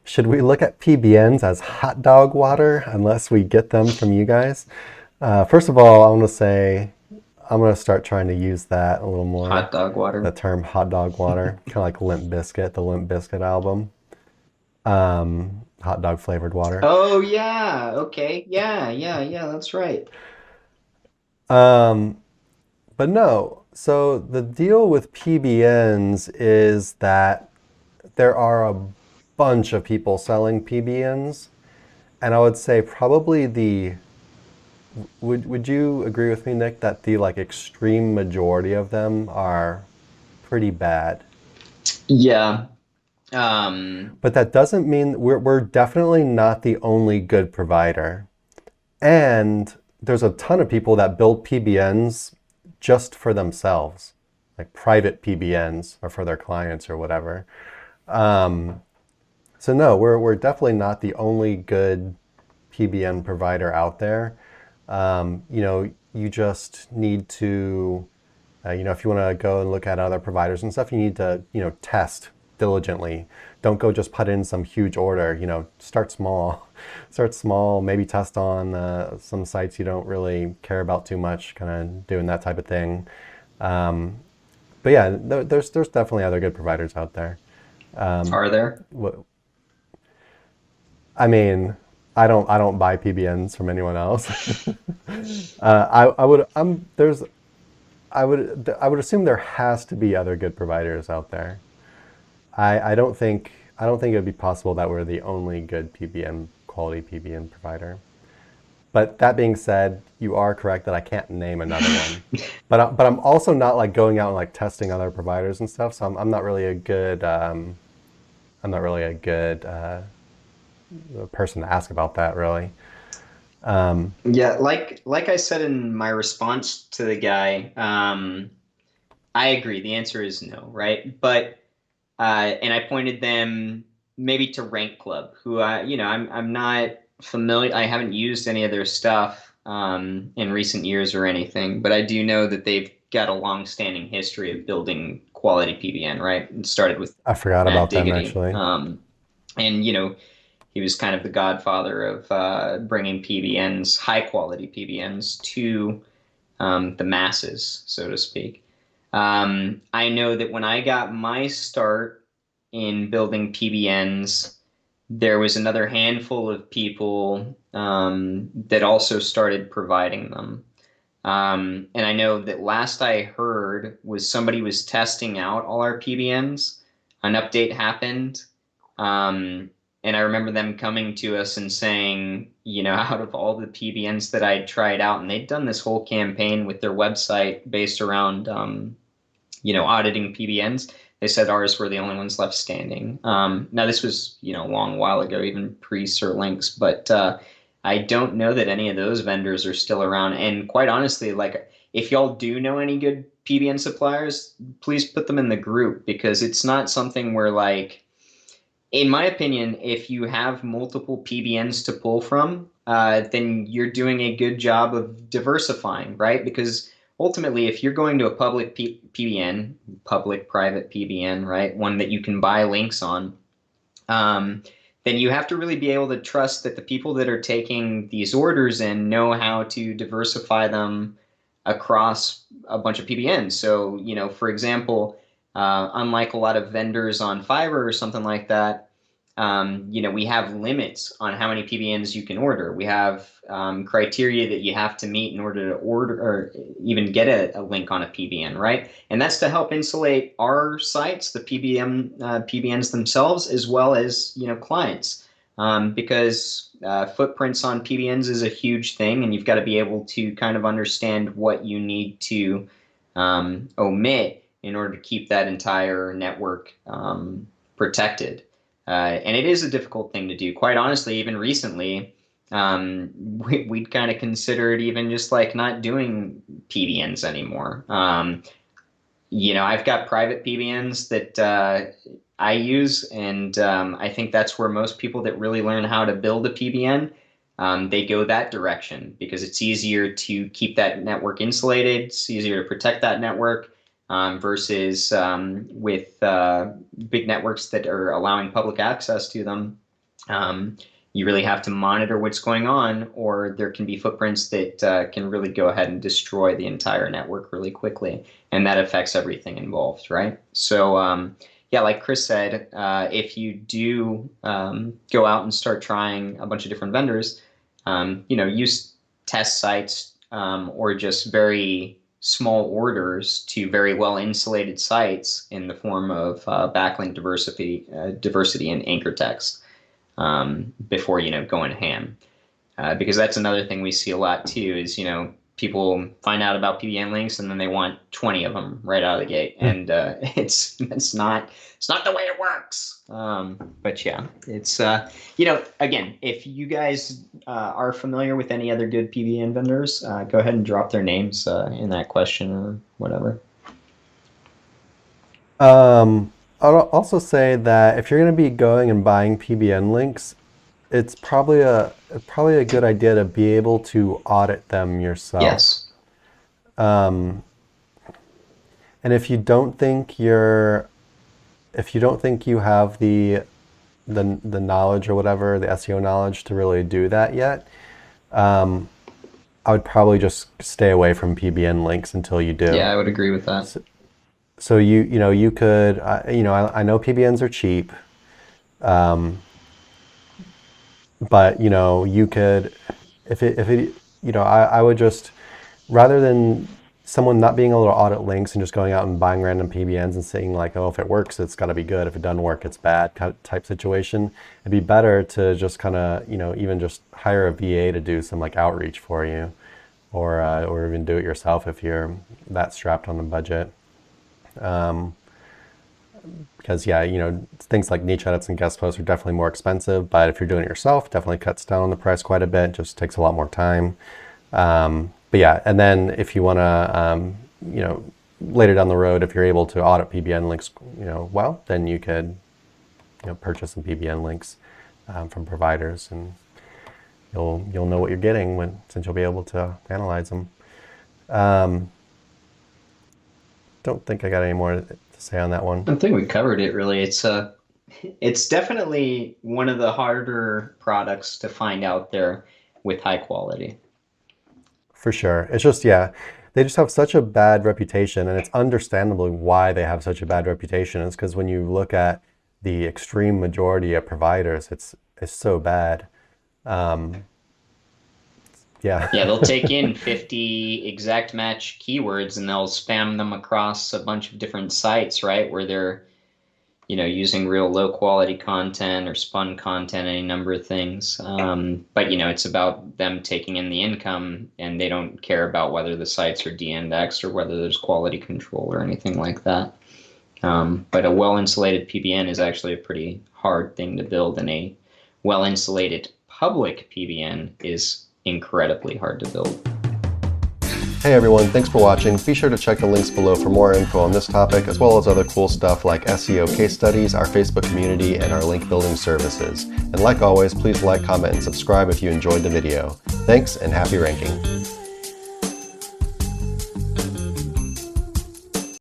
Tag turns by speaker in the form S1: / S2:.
S1: should we look at PBNs as hot dog water unless we get them from you guys? First of all, I want to say I'm going to start trying to use that a little more.
S2: Hot dog
S1: The
S2: water.
S1: term hot dog water, kind of like Limp Bizkit, the Limp Bizkit album. Hot dog flavored water.
S2: Oh yeah. Okay. Yeah, that's right.
S1: Um, but no, so the deal with PBNs is that there are a bunch of people selling PBNs, and I would say probably the would you agree with me, Nick, that the like extreme majority of them are pretty bad?
S2: Yeah. Um,
S1: But that doesn't mean we're definitely not the only good provider. And there's a ton of people that build PBNs just for themselves, like private PBNs or for their clients or whatever. Um, so no, we're definitely not the only good PBN provider out there. You just need to, if you want to go and look at other providers and stuff, you need to, test diligently. Don't go just put in some huge order. Start small. Start small. Maybe test on some sites you don't really care about too much. Kind of doing that type of thing. Um, but yeah, there's definitely other good providers out there.
S2: are there?
S1: I mean, I don't buy PBNs from anyone else. I would I would assume there has to be other good providers out there. I don't think it would be possible that we're the only good PBN quality PBN provider. But that being said, you are correct that I can't name another one. But I'm also not like going out and like testing other providers and stuff. So I'm not really a good person to ask about that really. Um,
S2: Yeah, like I said in my response to the guy, I agree. The answer is no, right? But and I pointed them maybe to Rank Club, who I'm not familiar. I haven't used any of their stuff in recent years or anything, but I do know that they've got a long-standing history of building quality PBN, right? It started with
S1: I forgot
S2: Matt
S1: about them
S2: Diggity,
S1: actually.
S2: and he was kind of the godfather of bringing PBNs, high quality PBNs, to the masses, so to speak. I know that when I got my start in building PBNs, there was another handful of people that also started providing them. And I know that last I heard was somebody was testing out all our PBNs. An update happened. Um, and I remember them coming to us and saying, out of all the PBNs that I'd tried out, and they'd done this whole campaign with their website based around, auditing PBNs. They said ours were the only ones left standing. Now this was, a long while ago, even pre-Sirlinks, but I don't know that any of those vendors are still around. And quite honestly, like if y'all do know any good PBN suppliers, please put them in the group because it's not something where like, in my opinion, if you have multiple PBNs to pull from, then you're doing a good job of diversifying, right? Because ultimately, if you're going to a public PBN, public private PBN, right, one that you can buy links on, um, then you have to really be able to trust that the people that are taking these orders in know how to diversify them across a bunch of PBNs. So, for example, unlike a lot of vendors on Fiverr or something like that, we have limits on how many PBNs you can order. We have criteria that you have to meet in order to order or even get a link on a PBN, right? And that's to help insulate our sites, the PBNs themselves, as well as clients, because footprints on PBNs is a huge thing, and you've got to be able to kind of understand what you need to omit in order to keep that entire network protected. And it is a difficult thing to do. Quite honestly, even recently, we'd kind of considered even just like not doing PBNs anymore. I've got private PBNs that I use, and I think that's where most people that really learn how to build a PBN, they go that direction because it's easier to keep that network insulated. It's easier to protect that network versus with big networks that are allowing public access to them. You really have to monitor what's going on, or there can be footprints that can really go ahead and destroy the entire network really quickly, and that affects everything involved, right? So yeah, like Chris said, if you do go out and start trying a bunch of different vendors, use test sites or just very small orders to very well insulated sites in the form of backlink diversity and anchor text before going ham, because that's another thing we see a lot too. Is people find out about PBN links and then they want 20 of them right out of the gate, and it's not the way it works. But yeah, it's again, if you guys are familiar with any other good PBN vendors, go ahead and drop their names in that question or whatever.
S1: I'll also say that if you're going to be going and buying PBN links, it's probably a good idea to be able to audit them yourself.
S2: Yes.
S1: And if you don't think you have the knowledge or whatever, the SEO knowledge to really do that yet, I would probably just stay away from PBN links until you do.
S2: Yeah, I would agree with that.
S1: So you could I know PBNs are cheap, but you could, if it I would just, rather than someone not being able to audit links and just going out and buying random PBNs and saying like, oh, if it works it's got to be good, if it doesn't work it's bad type situation, it'd be better to just kind of even just hire a VA to do some like outreach for you, or even do it yourself if you're that strapped on the budget. Because things like niche edits and guest posts are definitely more expensive, but if you're doing it yourself, definitely cuts down on the price quite a bit, just takes a lot more time. But yeah, and then if you want to, later down the road, if you're able to audit PBN links, well, then you could, purchase some PBN links from providers, and you'll know what you're getting since you'll be able to analyze them. Don't think I got any more to say on that one.
S2: I think we covered it really. It's definitely one of the harder products to find out there with high quality.
S1: For sure. It's just, yeah, they just have such a bad reputation, and it's understandably why they have such a bad reputation. It's because when you look at the extreme majority of providers, it's so bad. Yeah.
S2: Yeah, they'll take in 50 exact match keywords and they'll spam them across a bunch of different sites, right? Where they're, using real low quality content or spun content, any number of things. But, it's about them taking in the income, and they don't care about whether the sites are de-indexed or whether there's quality control or anything like that. But a well-insulated PBN is actually a pretty hard thing to build, and a well-insulated public PBN is incredibly hard to build.
S1: Hey everyone, thanks for watching. Be sure to check the links below for more info on this topic, as well as other cool stuff like SEO case studies, our Facebook community, and our link building services. And like always, please like, comment, and subscribe if you enjoyed the video. Thanks, and happy ranking.